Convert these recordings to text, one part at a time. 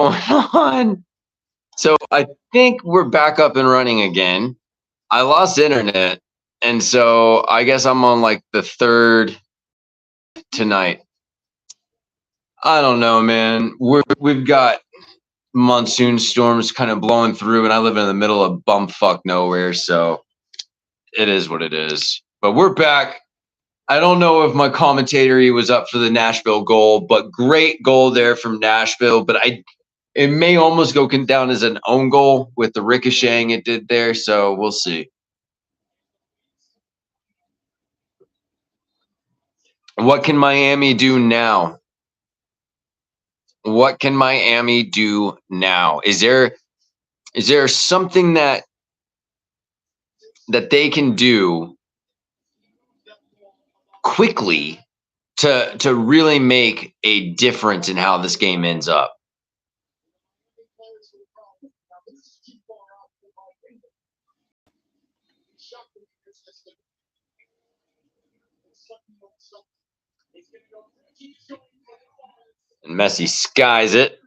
going on? So I think we're back up and running again. I lost internet, and so I guess I'm on like the third tonight. I don't know, man. We've got monsoon storms kind of blowing through, and I live in the middle of bumfuck nowhere, so it is what it is. But we're back. I don't know if my commentary was up for the Nashville goal, but great goal there from Nashville. But it may almost go down as an own goal with the ricocheting it did there. So we'll see. What can Miami do now? What can Miami do now? Is there something that they can do quickly to really make a difference in how this game ends up? And Messi skies it.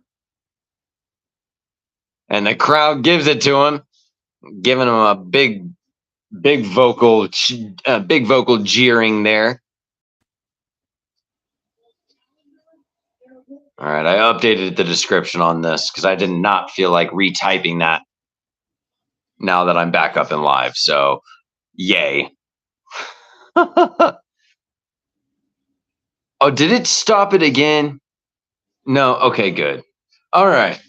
And the crowd gives it to him, giving him a big vocal jeering there. All right, I updated the description on this because I did not feel like retyping that now that I'm back up and live. So, yay. Oh, did it stop it again? No. Okay, good. All right.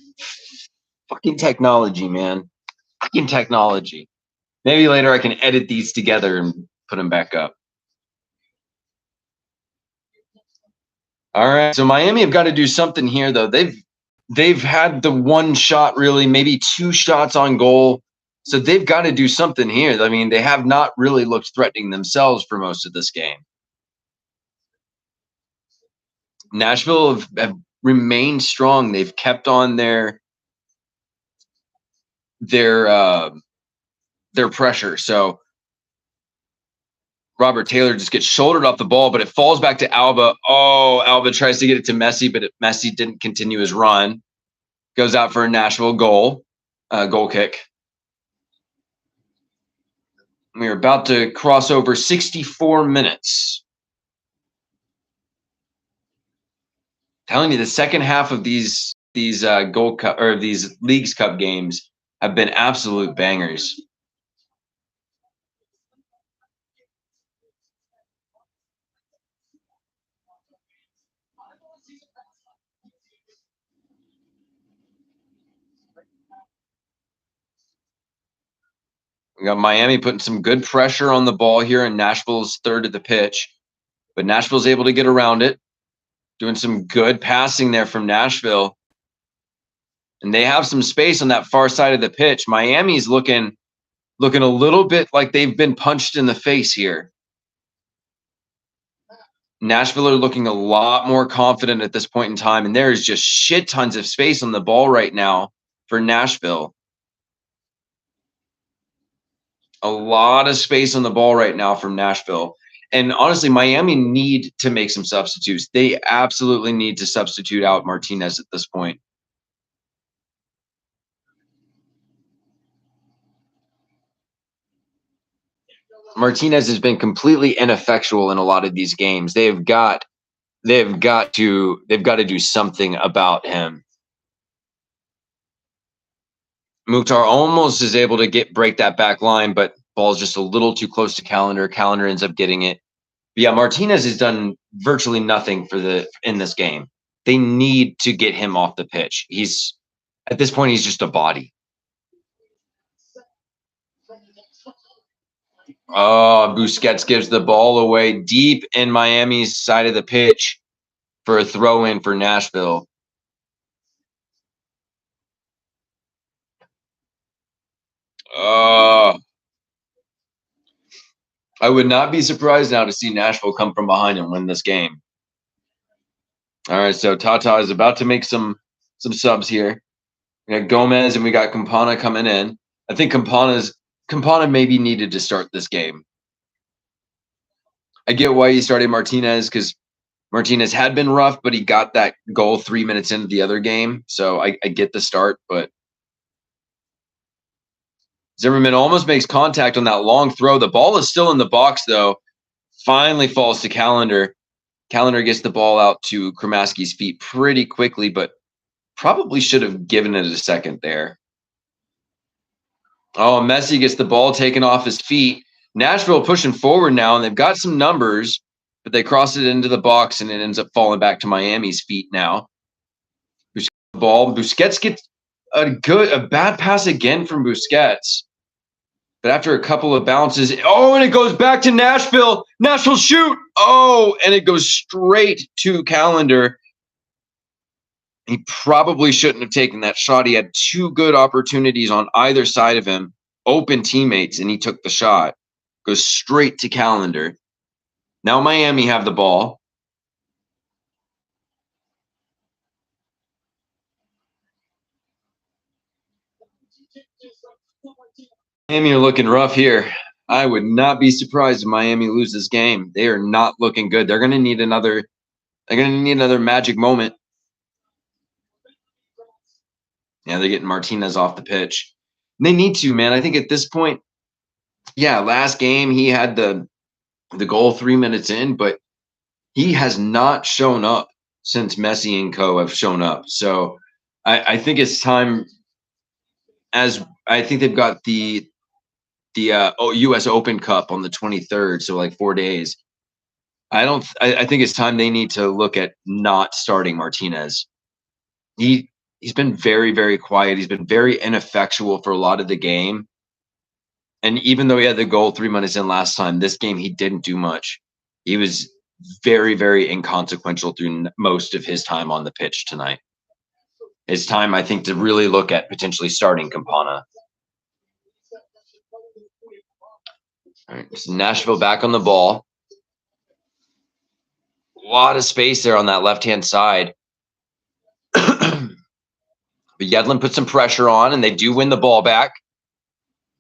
Fucking technology, man. Fucking technology. Maybe later I can edit these together and put them back up. All right. So Miami have got to do something here, though. They've had the one shot, really, maybe two shots on goal. So they've got to do something here. I mean, they have not really looked threatening themselves for most of this game. Nashville have remained strong. They've kept on their pressure. So Robert Taylor just gets shouldered off the ball, but it falls back to Alba. Oh, Alba tries to get it to Messi, but Messi didn't continue his run. Goes out for a Nashville goal kick. We are about to cross over 64 minutes. Telling you, the second half of these Gold Cup or these Leagues Cup games have been absolute bangers. We got Miami putting some good pressure on the ball here, and Nashville's third at the pitch. But Nashville's able to get around it, doing some good passing there from Nashville. And they have some space on that far side of the pitch. Miami's looking a little bit like they've been punched in the face here. Nashville are looking a lot more confident at this point in time, and there is just shit tons of space on the ball right now for Nashville. A lot of space on the ball right now from Nashville. And honestly, Miami need to make some substitutes. They absolutely need to substitute out Martinez at this point. Martinez has been completely ineffectual in a lot of these games. They've got to do something about him. Mukhtar almost is able to break that back line, but ball's just a little too close to Callender. Callender ends up getting it. But yeah, Martinez has done virtually nothing in this game. They need to get him off the pitch. At this point, he's just a body. Oh, Busquets gives the ball away deep in Miami's side of the pitch for a throw-in for Nashville. I would not be surprised now to see Nashville come from behind and win this game. All right, so Tata is about to make some subs here. We got Gomez and we got Campana coming in. I think Campana maybe needed to start this game. I get why he started Martinez because Martinez had been rough, but he got that goal 3 minutes into the other game. So I get the start, but Zimmerman almost makes contact on that long throw. The ball is still in the box, though. Finally falls to Callender. Callender gets the ball out to Kramaski's feet pretty quickly, but probably should have given it a second there. Oh, Messi gets the ball taken off his feet. Nashville pushing forward now, and they've got some numbers, but they cross it into the box, and it ends up falling back to Miami's feet now. Ball. Busquets gets a bad pass again from Busquets. But after a couple of bounces, and it goes back to Nashville. Nashville shoot. And it goes straight to Callender. He probably shouldn't have taken that shot. He had two good opportunities on either side of him, open teammates, and he took the shot. Goes straight to Callender. Now Miami have the ball. Miami are looking rough here. I would not be surprised if Miami loses this game. They are not looking good. They're going to need another magic moment. Yeah, they're getting Martinez off the pitch. They need to, man. I think at this point, last game he had the goal 3 minutes in, but he has not shown up since Messi and co have shown up. So I think it's time, as I think they've got the U.S. Open Cup on the 23rd, so like 4 days. I think it's time they need to look at not starting Martinez. He's been very, very quiet. He's been very ineffectual for a lot of the game. And even though he had the goal 3 minutes in last time, this game he didn't do much. He was very, very inconsequential through most of his time on the pitch tonight. It's time, I think, to really look at potentially starting Campana. All right, so Nashville back on the ball. A lot of space there on that left-hand side. But Yedlin puts some pressure on, and they do win the ball back.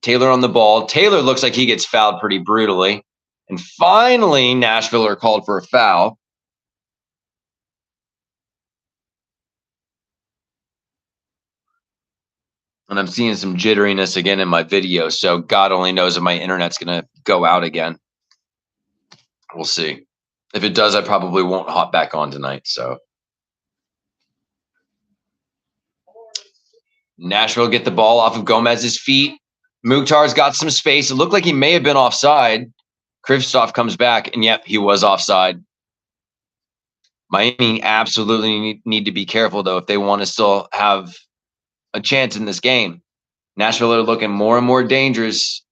Taylor on the ball. Taylor looks like he gets fouled pretty brutally. And finally, Nashville are called for a foul. And I'm seeing some jitteriness again in my video, so God only knows if my internet's going to go out again. We'll see. If it does, I probably won't hop back on tonight. So Nashville get the ball off of Gomez's feet. Mukhtar's got some space. It looked like he may have been offside. Kristoff comes back, and yep, he was offside. Miami absolutely need to be careful, though, if they want to still have a chance in this game. Nashville are looking more and more dangerous,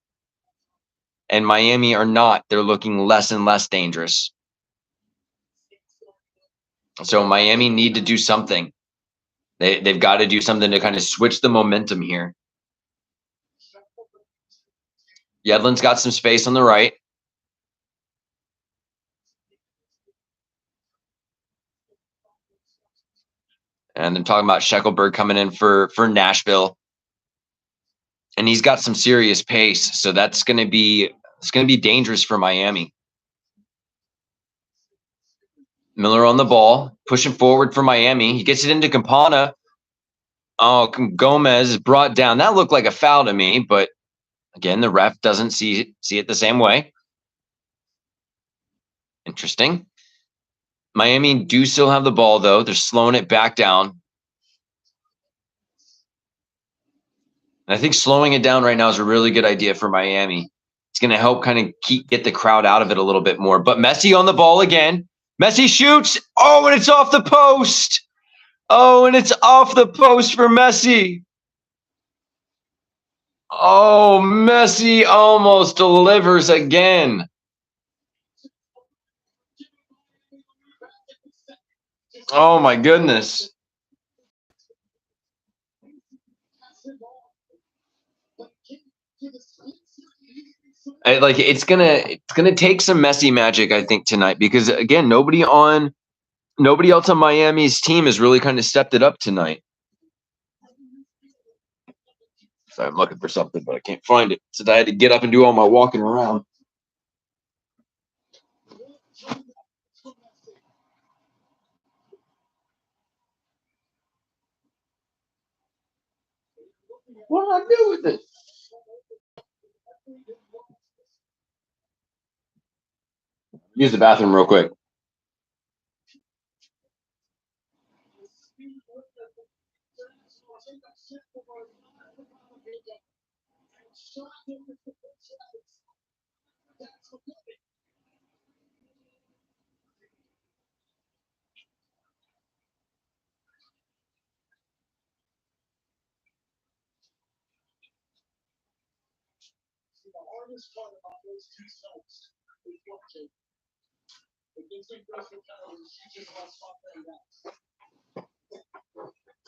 and Miami are not. They're looking less and less dangerous. So Miami need to do something. They've got to do something to kind of switch the momentum here. Yedlin's got some space on the right. And I'm talking about Sheckelberg coming in for Nashville. And he's got some serious pace, so it's going to be dangerous for Miami. Miller on the ball, pushing forward for Miami. He gets it into Campana. Gomez is brought down. That looked like a foul to me, but again, the ref doesn't see it the same way. Interesting. Miami do still have the ball, though. They're slowing it back down. And I think slowing it down right now is a really good idea for Miami. It's going to help kind of get the crowd out of it a little bit more. But Messi on the ball again. Messi shoots. And it's off the post. And it's off the post for Messi. Messi almost delivers again. Oh, my goodness. It's gonna take some Messi magic, I think, tonight, because again, nobody else on Miami's team has really kind of stepped it up tonight. So I'm looking for something, but I can't find it. So I had to get up and do all my walking around. What do I do with it? Use the bathroom real quick.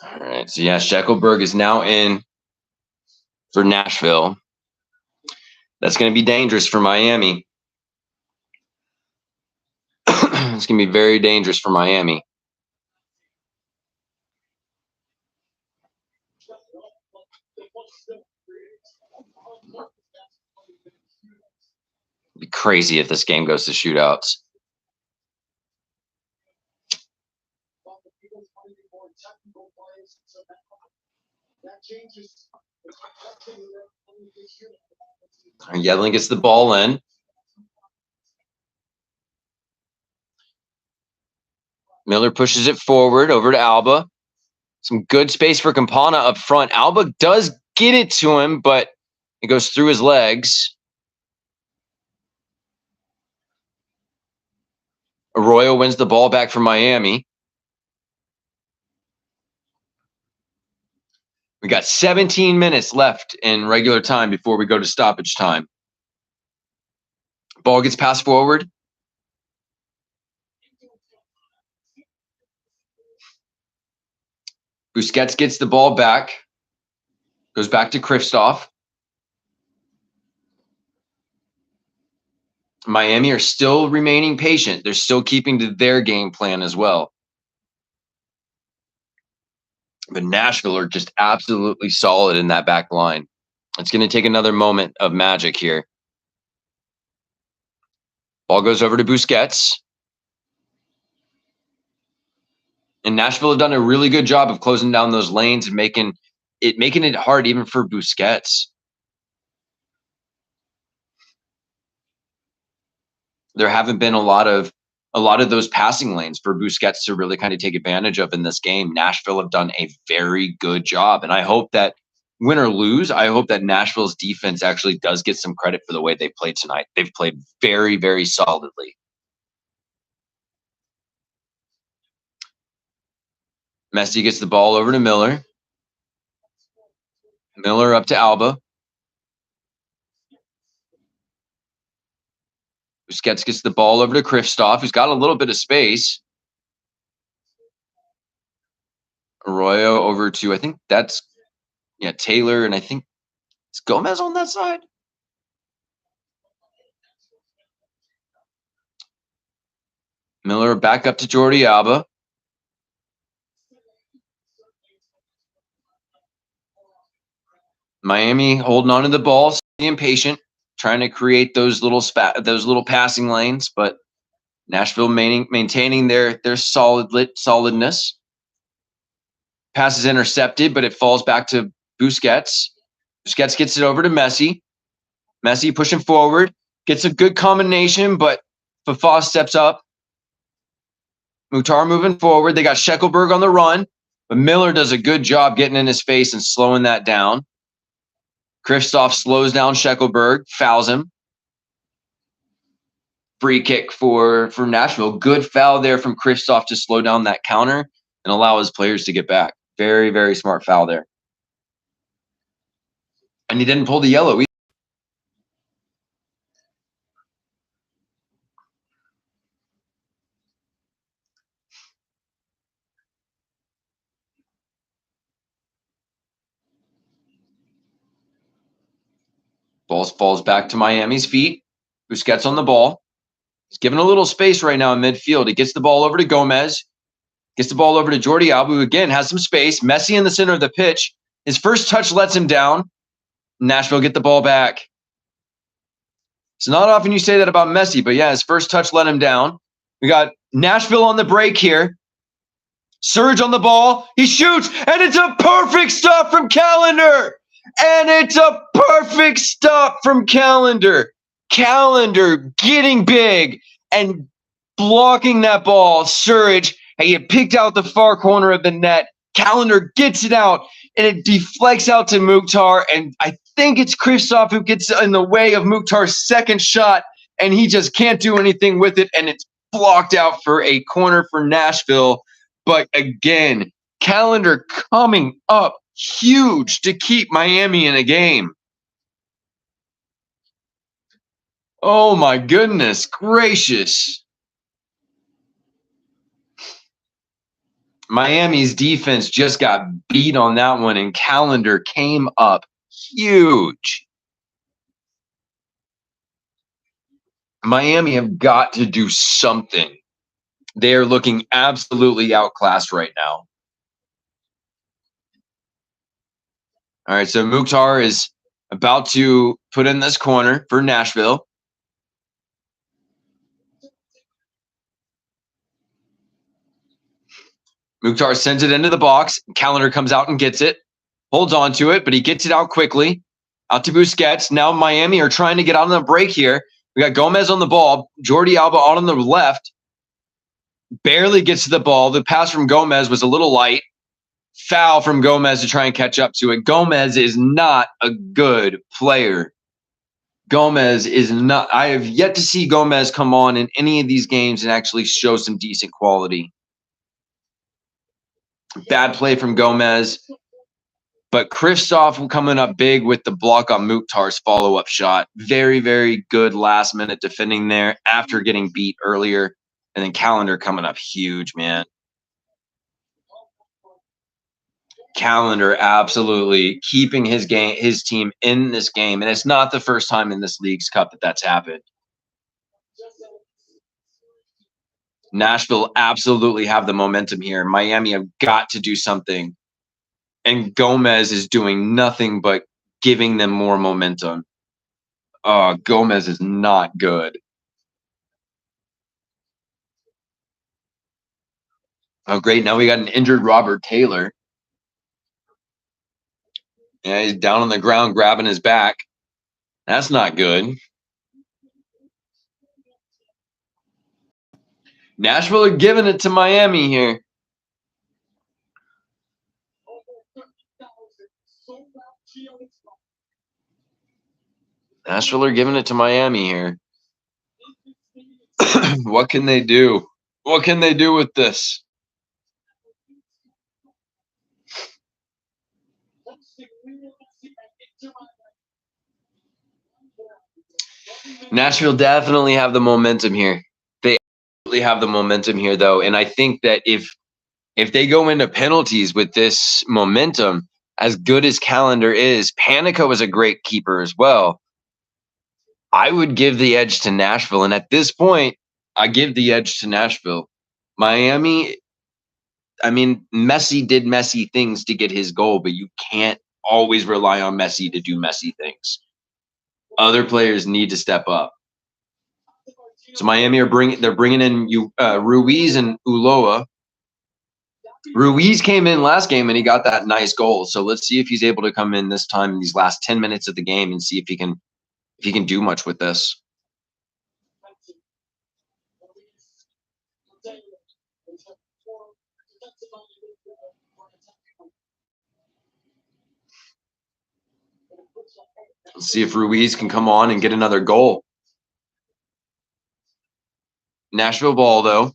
All right, so yeah, Shackelberg is now in for Nashville. That's going to be dangerous for Miami. It's going to be very dangerous for Miami. It'd be crazy if this game goes to shootouts. Yedlin gets the ball in. Miller pushes it forward over to Alba. Some good space for Campana up front. Alba does get it to him, but it goes through his legs. Arroyo wins the ball back from Miami. We got 17 minutes left in regular time before we go to stoppage time. Ball gets passed forward. Busquets gets the ball back. Goes back to Kristoff. Miami are still remaining patient. They're still keeping to their game plan as well. But Nashville are just absolutely solid in that back line. It's going to take another moment of magic here. Ball goes over to Busquets. And Nashville have done a really good job of closing down those lanes and making it hard even for Busquets. There haven't been a lot of those passing lanes for Busquets to really kind of take advantage of in this game. Nashville have done a very good job. And I hope that win or lose, I hope that Nashville's defense actually does get some credit for the way they played tonight. They've played very, very solidly. Messi gets the ball over to Miller. Miller up to Alba. Busquets gets the ball over to Kristoff, who's got a little bit of space. Arroyo over to, I think that's, Taylor, and I think it's Gomez on that side. Miller back up to Jordi Alba. Miami holding on to the ball, being patient, trying to create those little passing lanes, but Nashville maintaining their solidness. Pass is intercepted, but it falls back to Busquets. Busquets gets it over to Messi. Messi pushing forward, gets a good combination, but Fafa steps up. Muhtar moving forward. They got Shackelberg on the run, but Miller does a good job getting in his face and slowing that down. Kristoff slows down Shackelberg, fouls him. Free kick for Nashville. Good foul there from Kristoff to slow down that counter and allow his players to get back. Very, very smart foul there. And he didn't pull the yellow either. Ball falls back to Miami's feet. Busquets on the ball. He's given a little space right now in midfield. He gets the ball over to Gomez. Gets the ball over to Jordi Alba, who again has some space. Messi in the center of the pitch. His first touch lets him down. Nashville get the ball back. It's not often you say that about Messi, but yeah, his first touch let him down. We got Nashville on the break here. Surge on the ball. He shoots, and it's a perfect stop from Callender. And it's a perfect stop from Calendar. Calendar getting big and blocking that ball. Surridge, he picked out the far corner of the net. Calendar gets it out, and it deflects out to Mukhtar. And I think it's Kristoff who gets in the way of Mukhtar's second shot, and he just can't do anything with it. And it's blocked out for a corner for Nashville. But again, Calendar coming up huge to keep Miami in a game. Oh my goodness gracious. Miami's defense just got beat on that one, and Calendar came up huge. Miami have got to do something. They are looking absolutely outclassed right now. All right, so Mukhtar is about to put in this corner for Nashville. Mukhtar sends it into the box. Calendar comes out and gets it. Holds on to it, but he gets it out quickly. Out to Busquets. Now Miami are trying to get out on the break here. We got Gomez on the ball. Jordi Alba out on the left. Barely gets to the ball. The pass from Gomez was a little light. Foul from Gomez to try and catch up to it. Gomez is not a good player. Gomez is not. I have yet to see Gomez come on in any of these games and actually show some decent quality. Bad play from Gomez. But Kristoff coming up big with the block on Mukhtar's follow-up shot. Very, very good last-minute defending there after getting beat earlier. And then Calendar coming up huge, man. Calendar absolutely keeping his team in this game. And it's not the first time in this League's Cup that that's happened. Nashville absolutely have the momentum here. Miami have got to do something. And Gomez is doing nothing but giving them more momentum. Gomez is not good. Oh, great. Now we got an injured Robert Taylor. Yeah, he's down on the ground grabbing his back. That's not good. Nashville are giving it to Miami here. Nashville are giving it to Miami here. What can they do? What can they do with this? Nashville definitely have the momentum here. They absolutely have the momentum here, though. And I think that if they go into penalties with this momentum, as good as Calendar is, Panico is a great keeper as well. I would give the edge to Nashville. And at this point, I give the edge to Nashville. Miami, I mean, Messi did Messi things to get his goal, but you can't always rely on Messi to do Messi things. Other players need to step up. So Miami they're bringing in Ruiz and Ulloa. Ruiz came in last game and he got that nice goal. So let's see if he's able to come in this time in these last 10 minutes of the game and see if he can do much with this. Let's see if Ruiz can come on and get another goal. Nashville ball, though.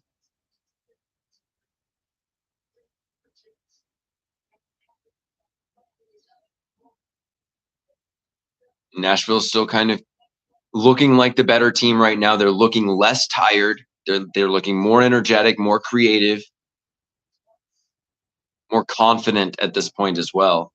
Nashville's still kind of looking like the better team right now. They're looking less tired. They're looking more energetic, more creative, more confident at this point as well.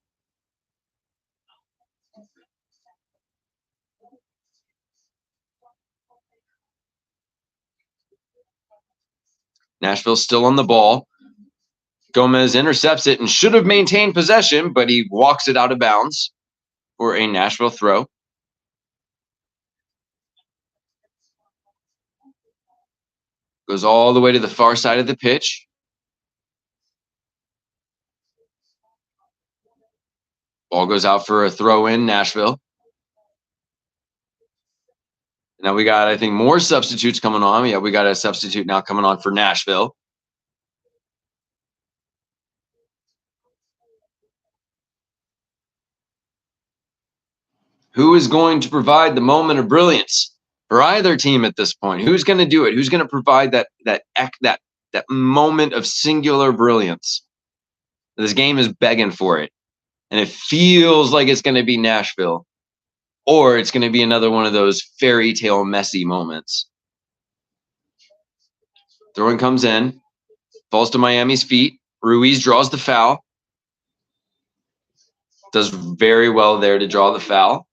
Nashville's still on the ball. Gomez intercepts it and should have maintained possession, but he walks it out of bounds for a Nashville throw. Goes all the way to the far side of the pitch. Ball goes out for a throw in, Nashville. Now we got, I think, more substitutes coming on. Yeah, we got a substitute now coming on for Nashville. Who is going to provide the moment of brilliance for either team at this point? Who's going to do it? Who's going to provide that moment of singular brilliance? This game is begging for it, and it feels like it's going to be Nashville, or it's going to be another one of those fairy tale Messi moments. Throwing comes in, falls to Miami's feet. Ruiz draws the foul. Does very well there to draw the foul.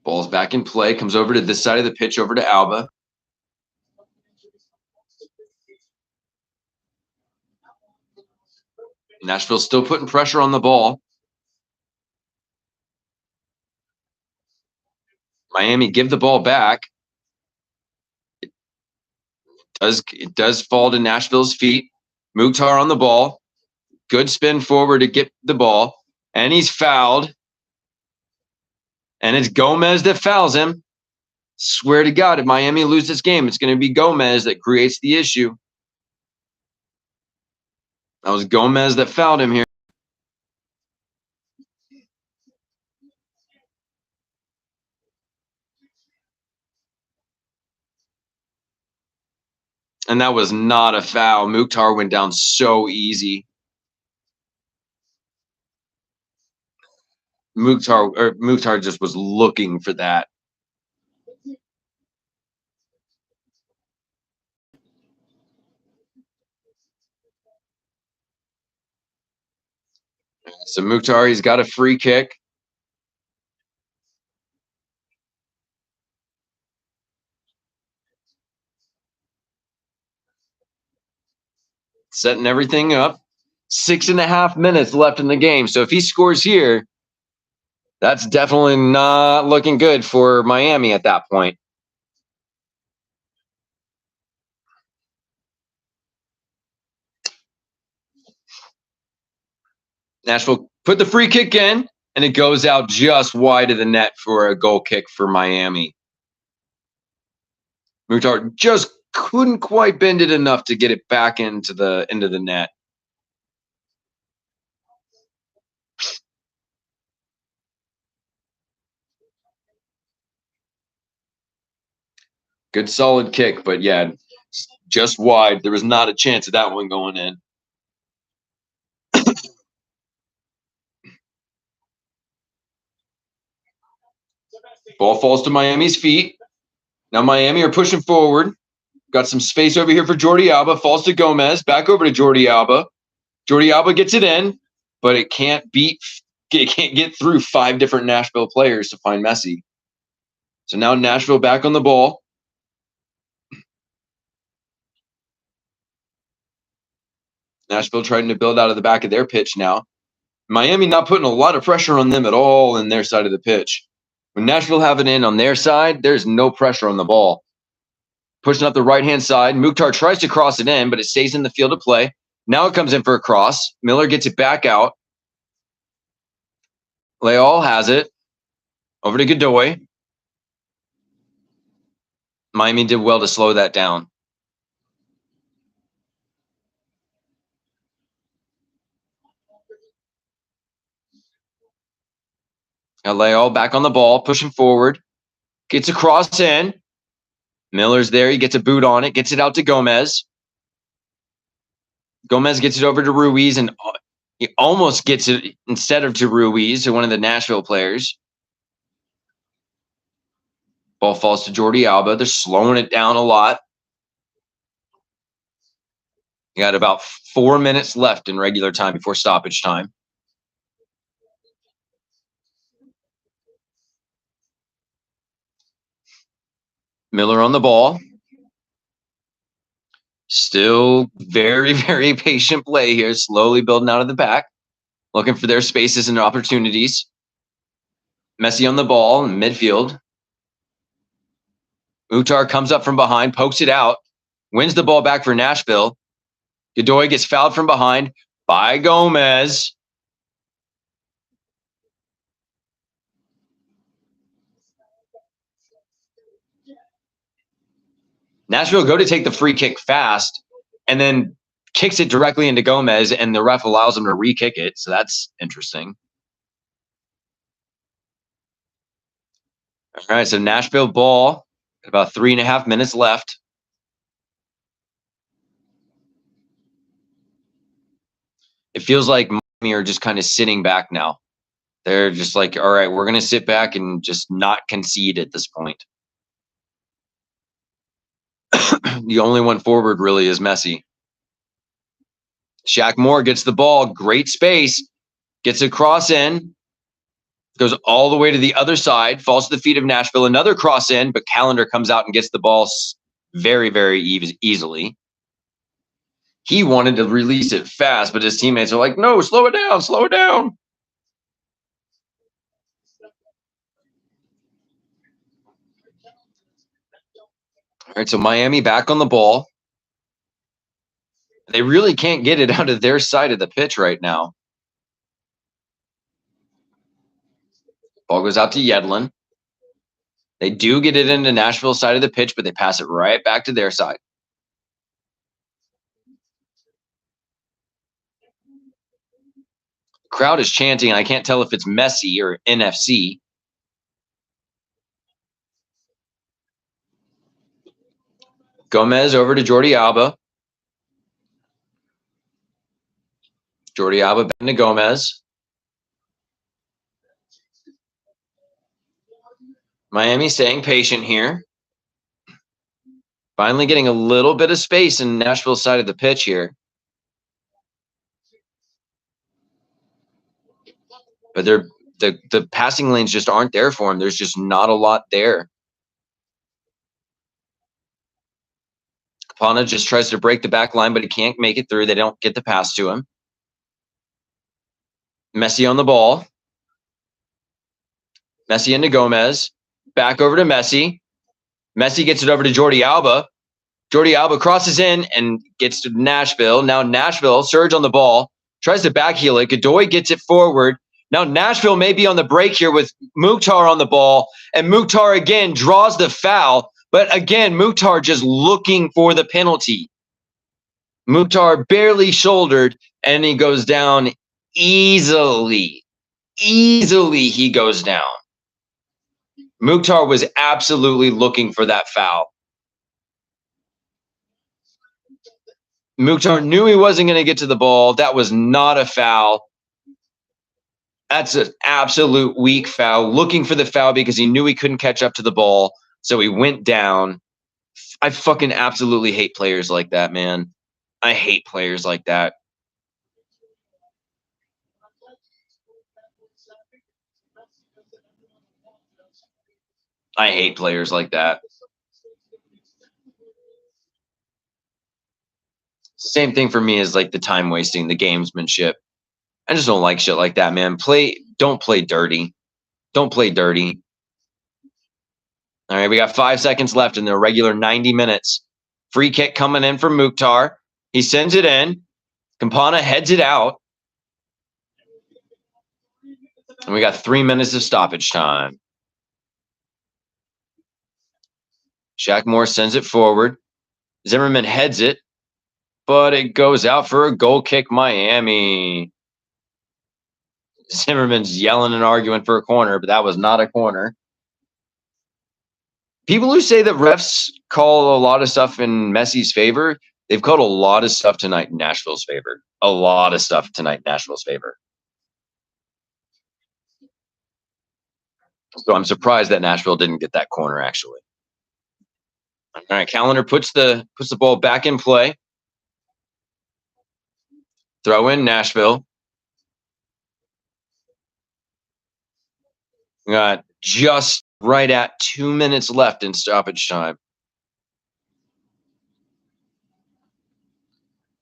Ball's back in play, comes over to this side of the pitch, over to Alba. Nashville's still putting pressure on the ball. Miami give the ball back. It does fall to Nashville's feet. Mukhtar on the ball. Good spin forward to get the ball. And he's fouled. And it's Gomez that fouls him. Swear to God, if Miami loses this game, it's going to be Gomez that creates the issue. That was Gomez that fouled him here. And that was not a foul. Mukhtar went down so easy. Mukhtar just was looking for that. So Mukhtar, he's got a free kick. Setting everything up. 6.5 minutes left in the game. So if he scores here, that's definitely not looking good for Miami at that point. Nashville put the free kick in, and it goes out just wide of the net for a goal kick for Miami. Mukhtar just couldn't quite bend it enough to get it back into the net. Good solid kick, but yeah, just wide. There was not a chance of that one going in. Ball falls to Miami's feet. Now Miami are pushing forward. Got some space over here for Jordi Alba. Falls to Gomez. Back over to Jordi Alba. Jordi Alba gets it in, but it can't get through 5 different Nashville players to find Messi. So now Nashville back on the ball. Nashville trying to build out of the back of their pitch now. Miami not putting a lot of pressure on them at all in their side of the pitch. When Nashville have it in on their side, there's no pressure on the ball. Pushing up the right-hand side. Mukhtar tries to cross it in, but it stays in the field of play. Now it comes in for a cross. Miller gets it back out. Leal has it. Over to Godoy. Miami did well to slow that down. Now Leal back on the ball, pushing forward. Gets a cross in. Miller's there. He gets a boot on it. Gets it out to Gomez. Gomez gets it over to Ruiz, and he almost gets it instead of to Ruiz, to one of the Nashville players. Ball falls to Jordi Alba. They're slowing it down a lot. You got about 4 minutes left in regular time before stoppage time. Miller on the ball. Still very, very patient play here. Slowly building out of the back. Looking for their spaces and opportunities. Messi on the ball in midfield. Mukhtar comes up from behind, pokes it out, wins the ball back for Nashville. Godoy gets fouled from behind by Gomez. Nashville go to take the free kick fast and then kicks it directly into Gomez, and the ref allows him to re-kick it. So that's interesting. All right, so Nashville ball, about 3.5 minutes left. It feels like Miami are just kind of sitting back now. They're just like, all right, we're going to sit back and just not concede at this point. The only one forward really is Messi. Shaq Moore gets the ball, great space, gets a cross in, goes all the way to the other side, falls to the feet of Nashville, another cross in, but Callender comes out and gets the ball very, very easily. He wanted to release it fast, but his teammates are like, no, slow it down, slow it down. All right, so Miami back on the ball. They really can't get it out of their side of the pitch right now. Ball goes out to Yedlin. They do get it into Nashville's side of the pitch, but they pass it right back to their side. The crowd is chanting, and I can't tell if it's Messi or NFC. Gomez over to Jordi Alba. Jordi Alba back to Gomez. Miami staying patient here. Finally getting a little bit of space in Nashville's side of the pitch here. But the passing lanes just aren't there for him. There's just not a lot there. Campana just tries to break the back line, but he can't make it through. They don't get the pass to him. Messi on the ball. Messi into Gomez. Back over to Messi. Messi gets it over to Jordi Alba. Jordi Alba crosses in and gets to Nashville. Now Nashville, Surge on the ball, tries to backheel it. Godoy gets it forward. Now Nashville may be on the break here with Mukhtar on the ball, and Mukhtar again draws the foul. But again, Mukhtar just looking for the penalty. Mukhtar barely shouldered, and he goes down easily. Easily he goes down. Mukhtar was absolutely looking for that foul. Mukhtar knew he wasn't going to get to the ball. That was not a foul. That's an absolute weak foul. Looking for the foul because he knew he couldn't catch up to the ball, so he went down. I fucking absolutely hate players like that, man. I hate players like that. I hate players like that. Same thing for me as like the time wasting, the gamesmanship. I just don't like shit like that, man. Don't play dirty. Don't play dirty. All right, we got 5 seconds left in the regular 90 minutes. Free kick coming in from Mukhtar. He sends it in. Campana heads it out. And we got 3 minutes of stoppage time. Shaq Moore sends it forward. Zimmerman heads it, but it goes out for a goal kick, Miami. Zimmerman's yelling and arguing for a corner, but that was not a corner. People who say that refs call a lot of stuff in Messi's favor, they've called a lot of stuff tonight in Nashville's favor. A lot of stuff tonight in Nashville's favor. So I'm surprised that Nashville didn't get that corner, actually. All right, Callender puts the ball back in play. Throw in Nashville. We got just right at 2 minutes left in stoppage time.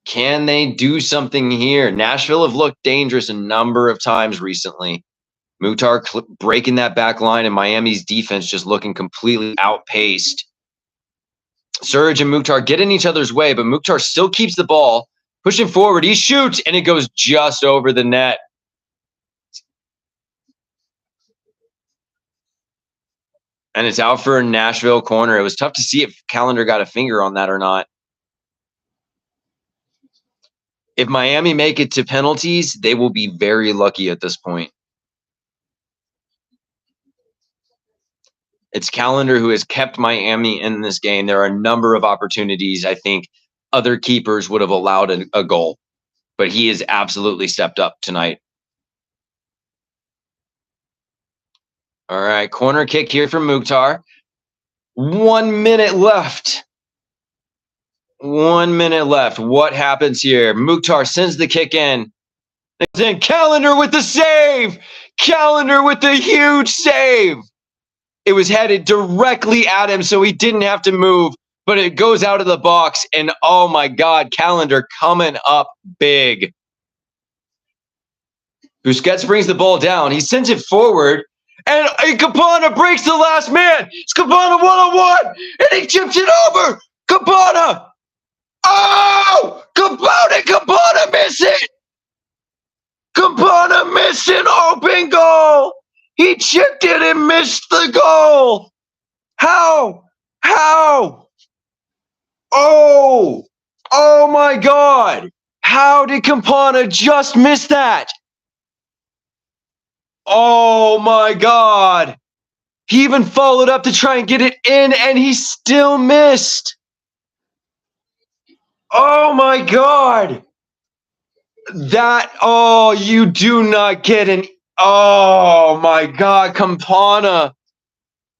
Can they do something here? Nashville have looked dangerous a number of times recently. Mukhtar breaking that back line, and Miami's defense just looking completely outpaced. Surge and Mukhtar get in each other's way, but Mukhtar still keeps the ball, pushing forward. He shoots, and it goes just over the net. And it's out for a Nashville corner. It was tough to see if Calendar got a finger on that or not. If Miami make it to penalties, they will be very lucky at this point. It's Calendar who has kept Miami in this game. There are a number of opportunities I think other keepers would have allowed a goal, but he has absolutely stepped up tonight. All right, corner kick here from Mukhtar. 1 minute left. 1 minute left. What happens here? Mukhtar sends the kick in. Then Calendar with the save. Calendar with the huge save. It was headed directly at him, so he didn't have to move, but it goes out of the box, and oh my God, Calendar coming up big. Busquets brings the ball down. He sends it forward, and Campana breaks the last man. It's Campana one-on-one, and he chips it over. Campana. Oh! Campana missed it. Campana missed an open goal. He chipped it and missed the goal. How? Oh my God. How did Campana just miss that? Oh my God. He even followed up to try and get it in, and he still missed. Oh my God. You do not get an, oh my God, Campana.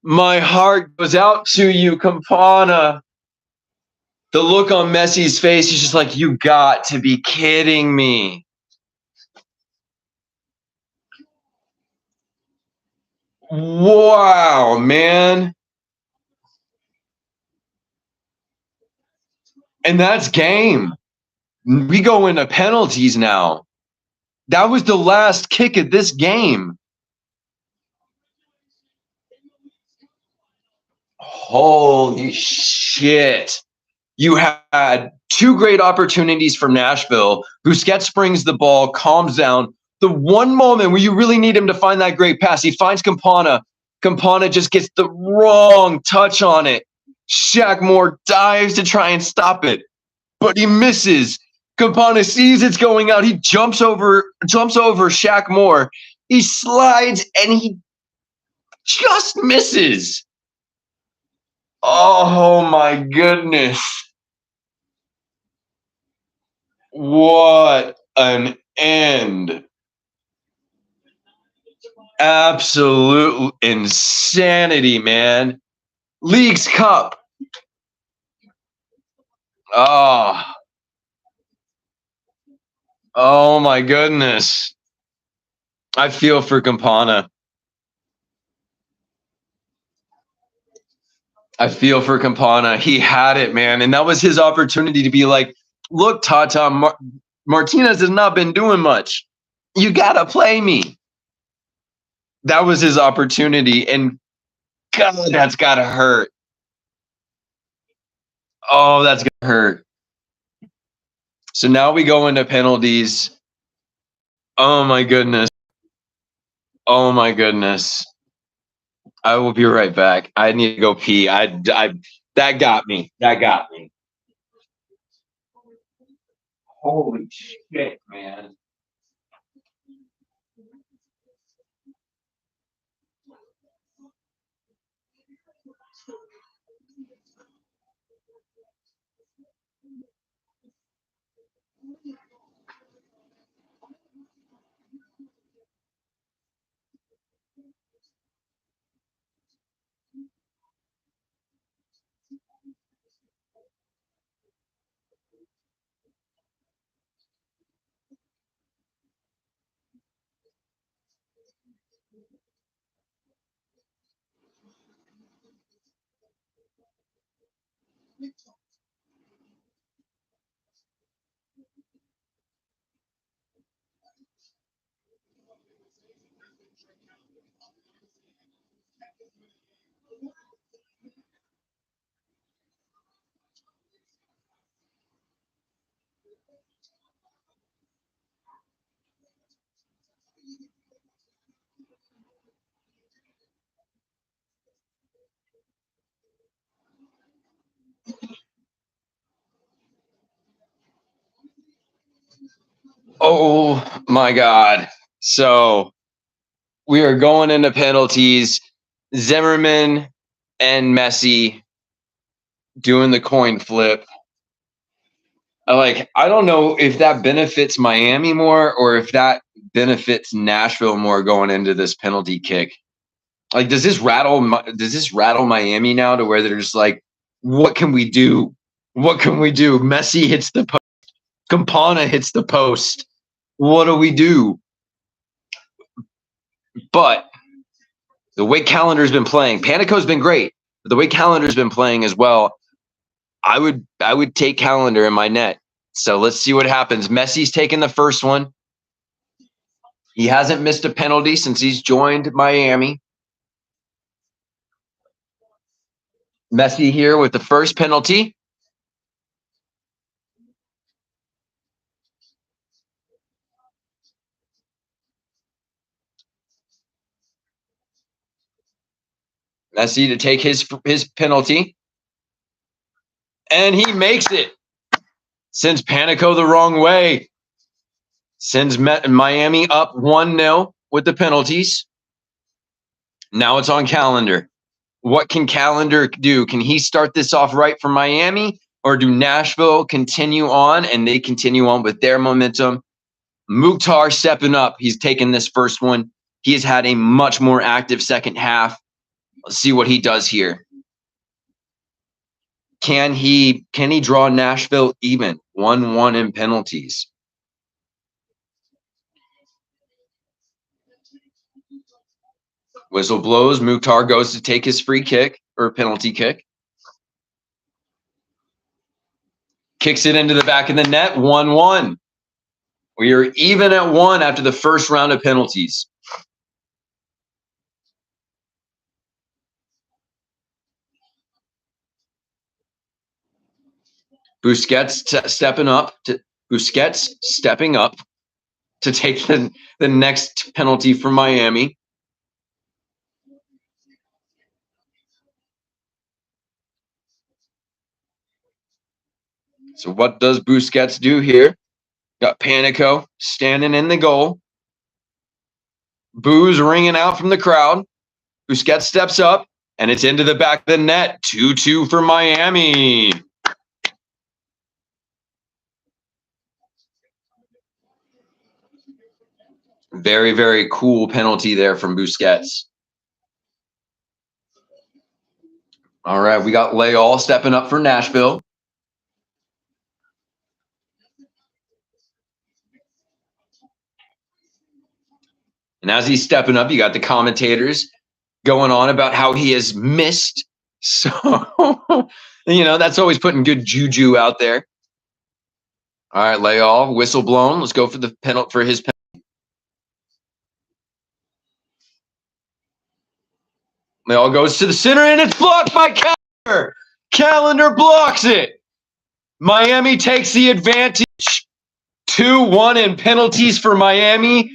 My heart goes out to you, Campana. The look on Messi's face, he's just like, you got to be kidding me. Wow, man. And that's game. We go into penalties now. That was the last kick of this game. Holy shit. You had two great opportunities for Nashville. Busquets brings the ball, calms down. The one moment where you really need him to find that great pass, he finds Campana. Campana just gets the wrong touch on it. Shaq Moore dives to try and stop it, but he misses. Campana sees it's going out. He jumps over Shaq Moore. He slides and he just misses. Oh my goodness. What an end. Absolute insanity, man. Leagues Cup. Oh my goodness. I feel for Campana. I feel for Campana. He had it, man. And that was his opportunity to be like, look, Tata, Martinez has not been doing much. You got to play me. That was his opportunity. And God, that's got to hurt. Oh, that's going to hurt. So now we go into penalties. Oh, my goodness. Oh, my goodness. I will be right back. I need to go pee. That got me. That got me. Holy shit, man. Oh my God. So we are going into penalties. Zimmerman and Messi doing the coin flip. I don't know if that benefits Miami more or if that benefits Nashville more going into this penalty kick. Like, does this rattle Miami now to where they're just like, what can we do? What can we do? Messi hits the post. Campana hits the post. What do we do? But the way Calendar's been playing, Panico's been great. But the way Calendar's been playing as well, I would take Calendar in my net. So let's see what happens. Messi's taking the first one. He hasn't missed a penalty since he's joined Miami. Messi here with the first penalty. Messi to take his penalty. And he makes it. Sends Panico the wrong way. Sends Miami up 1-0 with the penalties. Now it's on Calendar. What can Calendar do? Can he start this off right for Miami? Or do Nashville continue on and they continue on with their momentum? Mukhtar stepping up. He's taken this first one. He has had a much more active second half. Let's see what he does here. Can he draw Nashville even? 1-1 in penalties. Whistle blows. Mukhtar goes to take his free kick or penalty kick. Kicks it into the back of the net. 1-1. We are even at 1 after the first round of penalties. Busquets stepping up to take the next penalty for Miami. So what does Busquets do here? Got Panico standing in the goal. Boos ringing out from the crowd. Busquets steps up, and it's into the back of the net. 2-2 for Miami. Very, very cool penalty there from Busquets. All right, we got Leal stepping up for Nashville. And as he's stepping up, you got the commentators going on about how he has missed. So, that's always putting good juju out there. All right, Leal, whistle blown. Let's go for the penalty for his penalty. Leal goes to the center, and it's blocked by Calendar. Calendar blocks it. Miami takes the advantage. 2-1 in penalties for Miami.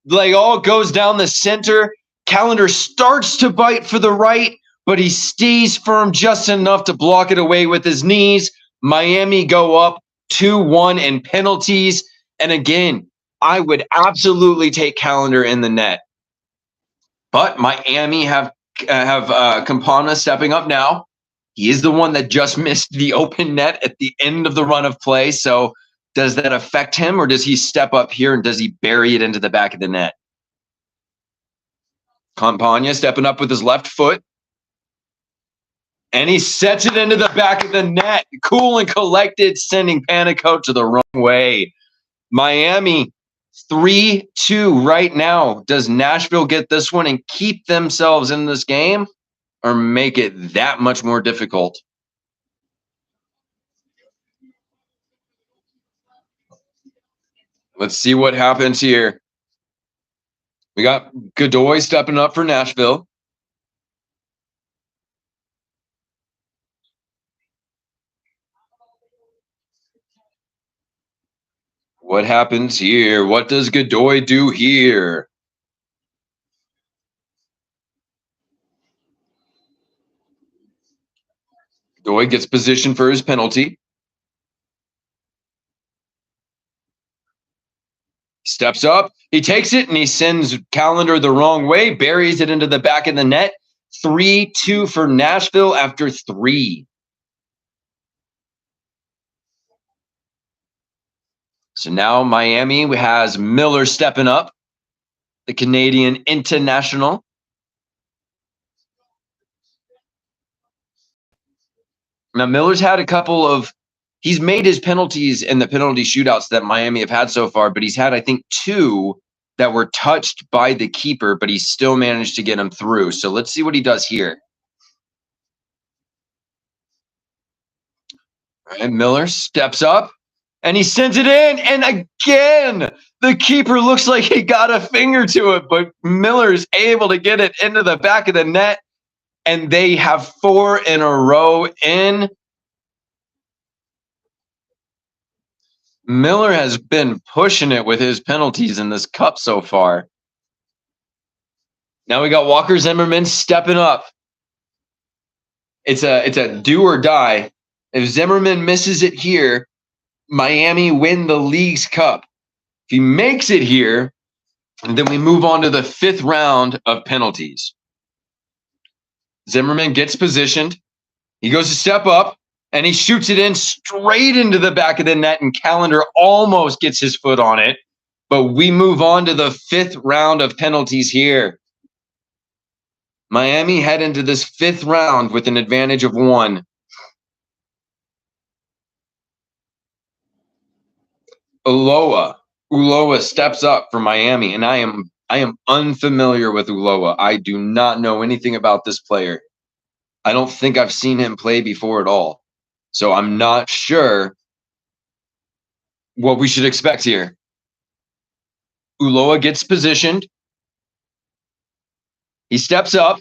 Leal goes down the center. Calendar starts to bite for the right, but he stays firm just enough to block it away with his knees. Miami go up 2-1 in penalties. And again, I would absolutely take Calendar in the net. But Miami have Campana stepping up now. He is the one that just missed the open net at the end of the run of play. So does that affect him, or does he step up here and does he bury it into the back of the net? Campana stepping up with his left foot. And he sets it into the back of the net. Cool and collected, sending Panico to the wrong way. Miami 3-2 right now. Does Nashville get this one and keep themselves in this game or make it that much more difficult? Let's see what happens here. We got Godoy stepping up for Nashville. What happens here? What does Godoy do here? Godoy gets positioned for his penalty. Steps up, he takes it, and he sends Calendar the wrong way, buries it into the back of the net. 3-2 for Nashville after 3. So now Miami has Miller stepping up, the Canadian international. Now Miller's had a couple of, he's made his penalties in the penalty shootouts that Miami have had so far, but he's had, I think, 2 that were touched by the keeper, but he still managed to get them through. So let's see what he does here. All right, Miller steps up and he sends it in. And again, the keeper looks like he got a finger to it, but Miller's able to get it into the back of the net. And they have 4 in a row in. Miller has been pushing it with his penalties in this cup so far. Now we got Walker Zimmerman stepping up. It's a do or die. If Zimmerman misses it here, Miami win the League's Cup. If he makes it here, and then we move on to the 5th round of penalties. Zimmerman gets positioned. He goes to step up, and he shoots it in straight into the back of the net, and Calendar almost gets his foot on it. But we move on to the 5th round of penalties here. Miami head into this 5th round with an advantage of 1. Ulloa steps up for Miami, and I am unfamiliar with Ulloa. I do not know anything about this player. I don't think I've seen him play before at all. So I'm not sure what we should expect here. Ulloa gets positioned. He steps up.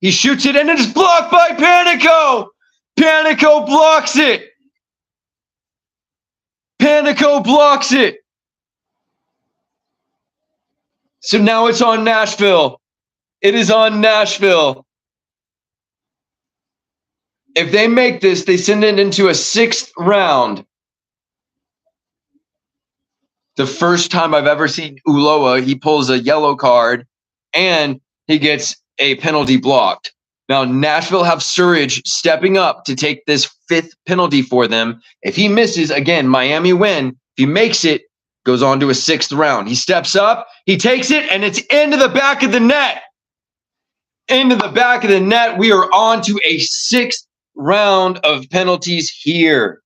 He shoots it, and it's blocked by Panico. Panico blocks it. Panico blocks it. So now it's on Nashville. It is on Nashville. If they make this, they send it into a 6th round. The first time I've ever seen Ulloa, he pulls a yellow card and he gets a penalty blocked. Now, Nashville have Surridge stepping up to take this 5th penalty for them. If he misses, again, Miami win. If he makes it, goes on to a 6th round. He steps up, he takes it, and it's into the back of the net. Into the back of the net. We are on to a 6th round of penalties here.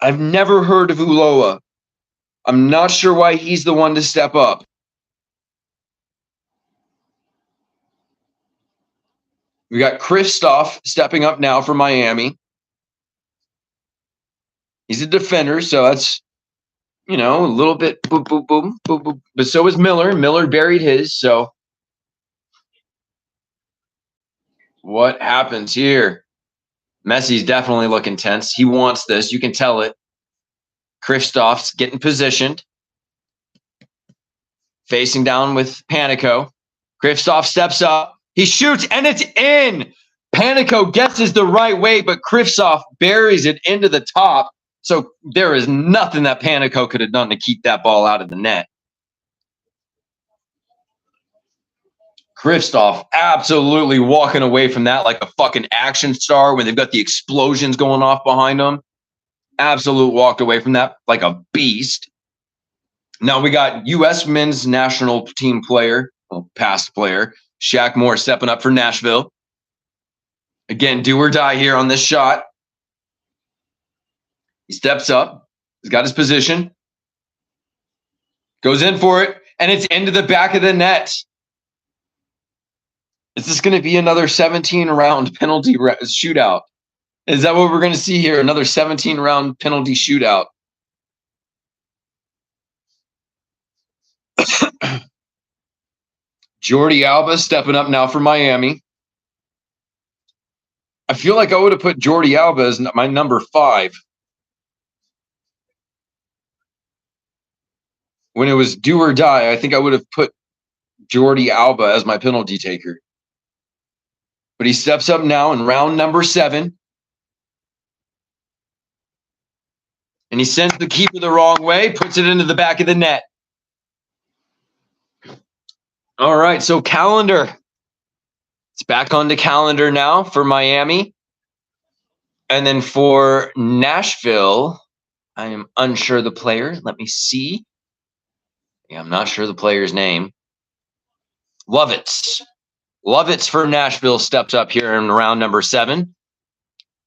I've never heard of Ulloa. I'm not sure why he's the one to step up. We got Kristoff stepping up now for Miami. He's a defender, so that's, a little bit boom, boom, boom, boom, boom. But so is Miller. Miller buried his, so what happens here? Messi's definitely looking tense. He wants this. You can tell it. Kristoff's getting positioned. Facing down with Panico. Kristoff steps up. He shoots, and it's in. Panico guesses the right way, but Kristoff buries it into the top. So there is nothing that Panico could have done to keep that ball out of the net. Kristoff absolutely walking away from that like a fucking action star when they've got the explosions going off behind them. Absolute walked away from that like a beast. Now we got U.S. men's national team player, past player, Shaq Moore stepping up for Nashville. Again, do or die here on this shot. He steps up. He's got his position. Goes in for it, and it's into the back of the net. Is this going to be another 17-round penalty shootout? Is that what we're going to see here? Another 17-round penalty shootout. Jordi Alba stepping up now for Miami. I feel like I would have put Jordi Alba as my number 5. when it was do or die, I think I would have put Jordi Alba as my penalty taker. But he steps up now in round number 7. And he sends the keeper the wrong way, puts it into the back of the net. All right, so calendar. It's back on the calendar now for Miami. And then for Nashville, I am unsure the player. Let me see. Yeah, I'm not sure the player's name. Lovitz. Lovitz for Nashville steps up here in round number 7.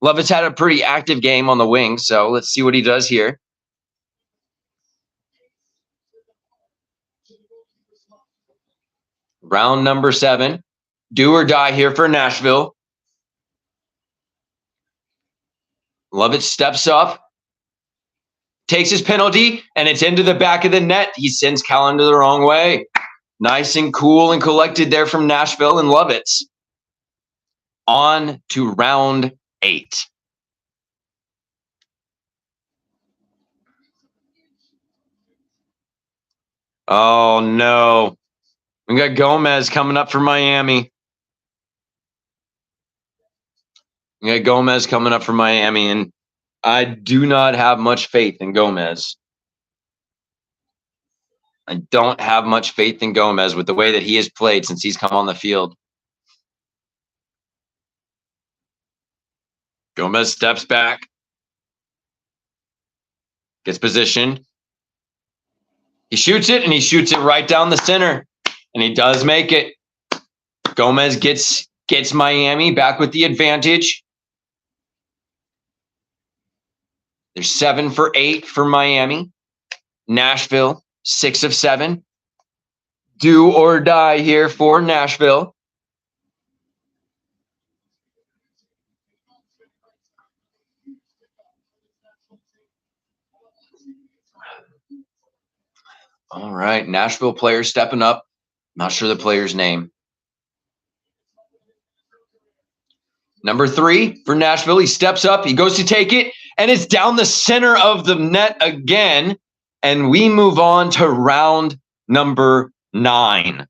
Lovitz had a pretty active game on the wing, so let's see what he does here. Round number 7. Do or die here for Nashville. Lovitz steps up, takes his penalty, and it's into the back of the net. He sends Calendar the wrong way. Nice and cool and collected there from Nashville and Lovitz. On to round 8. Oh, no. We got Gomez coming up for Miami. And I do not have much faith in Gomez. I don't have much faith in Gomez with the way that he has played since he's come on the field. Gomez steps back, gets positioned. He shoots it, and he shoots it right down the center, and he does make it. Gomez gets Miami back with the advantage. There's 7 for 8 for Miami. Nashville, 6 of 7. Do or die here for Nashville. All right, Nashville player stepping up. Not sure the player's name. Number 3 for Nashville. He steps up. He goes to take it, and it's down the center of the net again. And we move on to round number 9.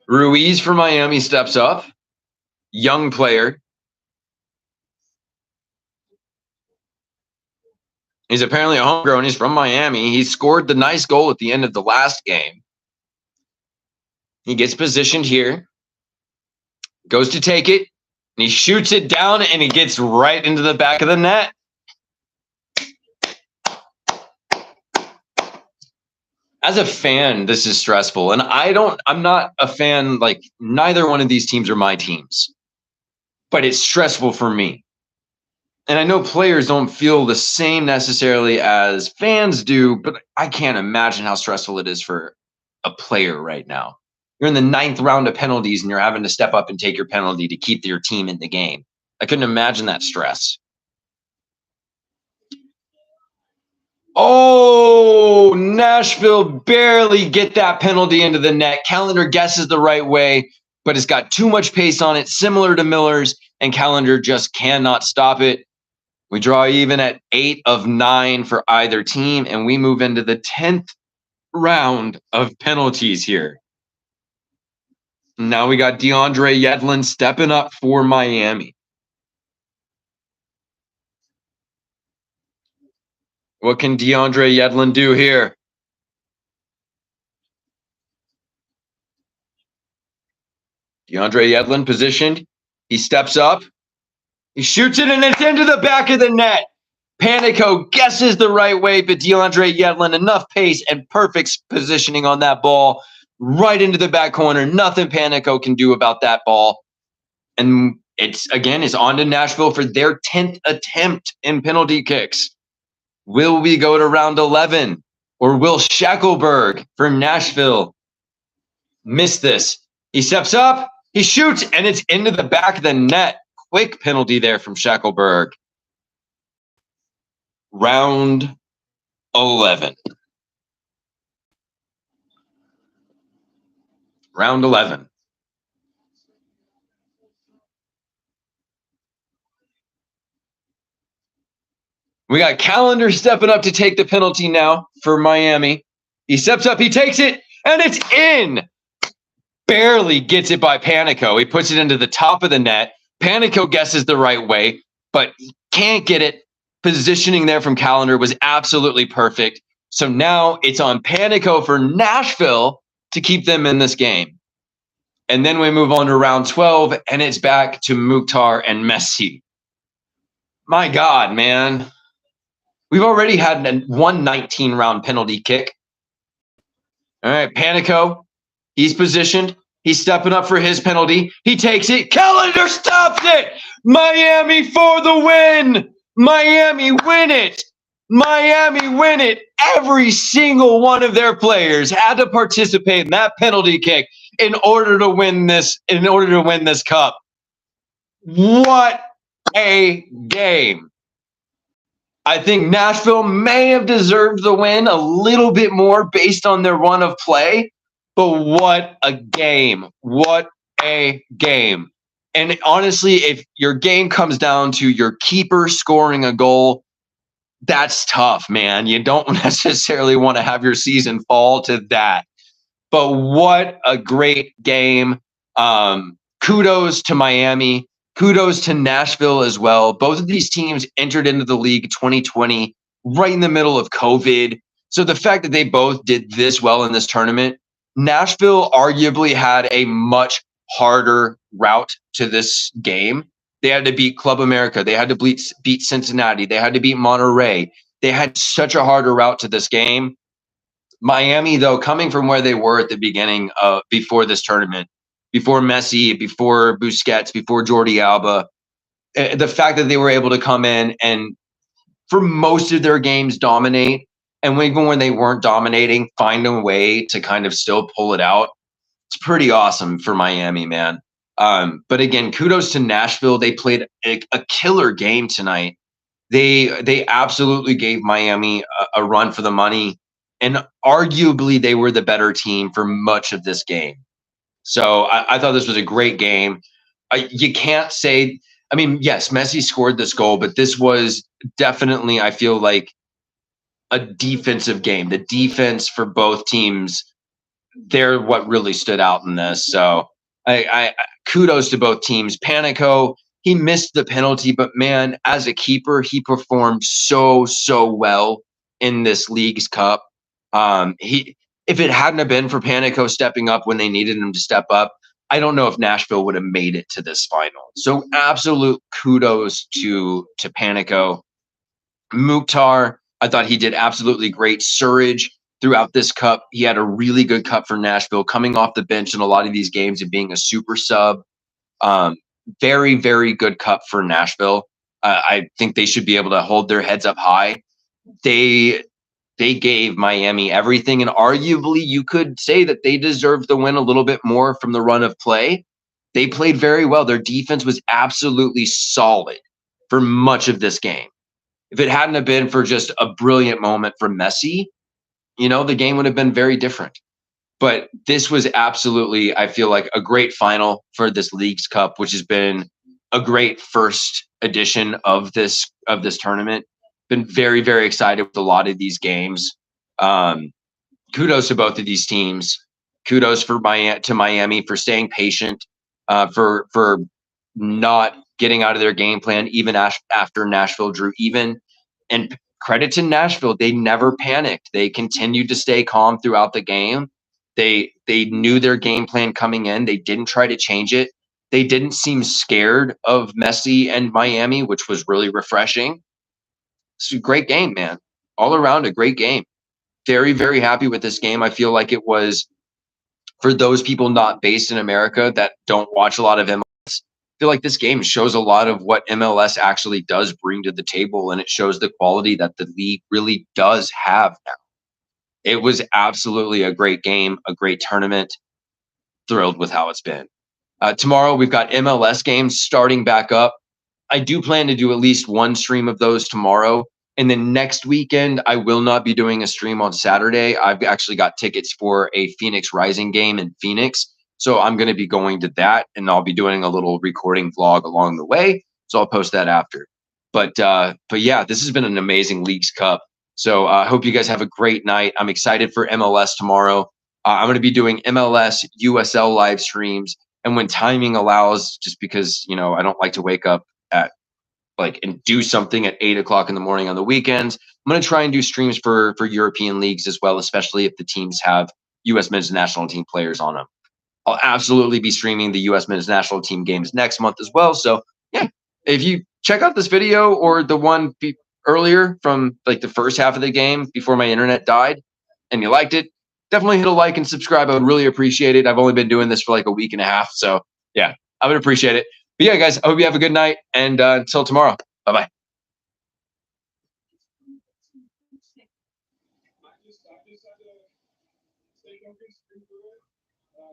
Ruiz for Miami steps up. Young player. He's apparently a homegrown. He's from Miami. He scored the nice goal at the end of the last game. He gets positioned here. Goes to take it. And he shoots it down, and he gets right into the back of the net. As a fan, this is stressful. And I'm not a fan, like neither one of these teams are my teams. But it's stressful for me. And I know players don't feel the same necessarily as fans do, but I can't imagine how stressful it is for a player right now. You're in the 9th round of penalties, and you're having to step up and take your penalty to keep your team in the game. I couldn't imagine that stress. Oh, Nashville barely get that penalty into the net. Calendar guesses the right way, but it's got too much pace on it, similar to Miller's, and Calendar just cannot stop it. We draw even at 8 of 9 for either team, and we move into the 10th round of penalties here. Now we got DeAndre Yedlin stepping up for Miami. What can DeAndre Yedlin do here? DeAndre Yedlin positioned. He steps up. He shoots it, and it's into the back of the net. Panico guesses the right way, but DeAndre Yedlin, enough pace and perfect positioning on that ball, right into the back corner. Nothing Panico can do about that ball. And it's on to Nashville for their 10th attempt in penalty kicks. Will we go to round 11? Or will Shackelberg for Nashville miss this? He steps up, he shoots, and it's into the back of the net. Quick penalty there from Shackelberg. Round 11. Round 11. We got Calendar stepping up to take the penalty now for Miami. He steps up, he takes it, and it's in. Barely gets it by Panico. He puts it into the top of the net. Panico guesses the right way, but he can't get it. Positioning there from Calendar was absolutely perfect. So now it's on Panico for Nashville to keep them in this game. And then we move on to round 12, and it's back to Mukhtar and Messi. My God, man. We've already had a 119-round penalty kick. All right, Panico, he's positioned. He's stepping up for his penalty. He takes it. Calendar stops it. Miami for the win. Miami win it. Miami win it. Every single one of their players had to participate in that penalty kick in order to win this cup. What a game. I think Nashville may have deserved the win a little bit more based on their run of play, but what a game. What a game. And honestly, if your game comes down to your keeper scoring a goal, that's tough, man. You don't necessarily want to have your season fall to that. But what a great game. Kudos to Miami. Kudos to Nashville as well. Both of these teams entered into the league 2020 right in the middle of COVID. So the fact that they both did this well in this tournament, Nashville arguably had a much harder route to this game. They had to beat Club America. They had to beat Cincinnati. They had to beat Monterey. They had such a harder route to this game. Miami, though, coming from where they were at the beginning before this tournament, before Messi, before Busquets, before Jordi Alba, the fact that they were able to come in and for most of their games dominate, and even when they weren't dominating, find a way to kind of still pull it out. It's pretty awesome for Miami, man. But again, kudos to Nashville. They played a killer game tonight. They absolutely gave Miami a run for the money, and arguably they were the better team for much of this game. So I thought this was a great game. You can't say, I mean, yes, Messi scored this goal, but this was definitely, I feel like, a defensive game. The defense for both teams, they're what really stood out in this. So I kudos to both teams. Panico, he missed the penalty, but man, as a keeper, he performed so well in this League's Cup. If it hadn't have been for Panico stepping up when they needed him to step up, I don't know if Nashville would have made it to this final. So absolute kudos to Panico. Mukhtar, I thought he did absolutely great. Surridge throughout this cup, he had a really good cup for Nashville, coming off the bench in a lot of these games and being a super sub. Very, very good cup for Nashville. I think they should be able to hold their heads up high. They gave Miami everything, and arguably you could say that they deserved the win a little bit more from the run of play. They played very well. Their defense was absolutely solid for much of this game. If it hadn't have been for just a brilliant moment from Messi, the game would have been very different. But this was absolutely, I feel like, a great final for this League's Cup, which has been a great first edition of this tournament. Been very, very excited with a lot of these games. Kudos to both of these teams. Kudos to Miami for staying patient, for not getting out of their game plan even after Nashville drew even. And credit to Nashville, they never panicked. They continued to stay calm throughout the game. They knew their game plan coming in. They didn't try to change it. They didn't seem scared of Messi and Miami, which was really refreshing. It's a great game, man. All around a great game. Very, very happy with this game. I feel like it was, for those people not based in America that don't watch a lot of MLS, I feel like this game shows a lot of what MLS actually does bring to the table, and it shows the quality that the league really does have now. It was absolutely a great game, a great tournament. Thrilled with how it's been. Tomorrow, we've got MLS games starting back up. I do plan to do at least one stream of those tomorrow. And then next weekend, I will not be doing a stream on Saturday. I've actually got tickets for a Phoenix Rising game in Phoenix. So I'm going to be going to that, and I'll be doing a little recording vlog along the way. So I'll post that after. But yeah, this has been an amazing Leagues Cup. So I hope you guys have a great night. I'm excited for MLS tomorrow. I'm going to be doing MLS USL live streams, and when timing allows, just because I don't like to wake up at and do something at 8 o'clock in the morning on the weekends. I'm going to try and do streams for European leagues as well, especially if the teams have U.S. men's national team players on them. I'll absolutely be streaming the U.S. men's national team games next month as well. So yeah, if you check out this video or the one earlier from the first half of the game before my internet died, and you liked it, definitely hit a like and subscribe. I would really appreciate it. I've only been doing this for a week and a half, so yeah, I would appreciate it. But yeah, guys, I hope you have a good night, and until tomorrow, bye bye.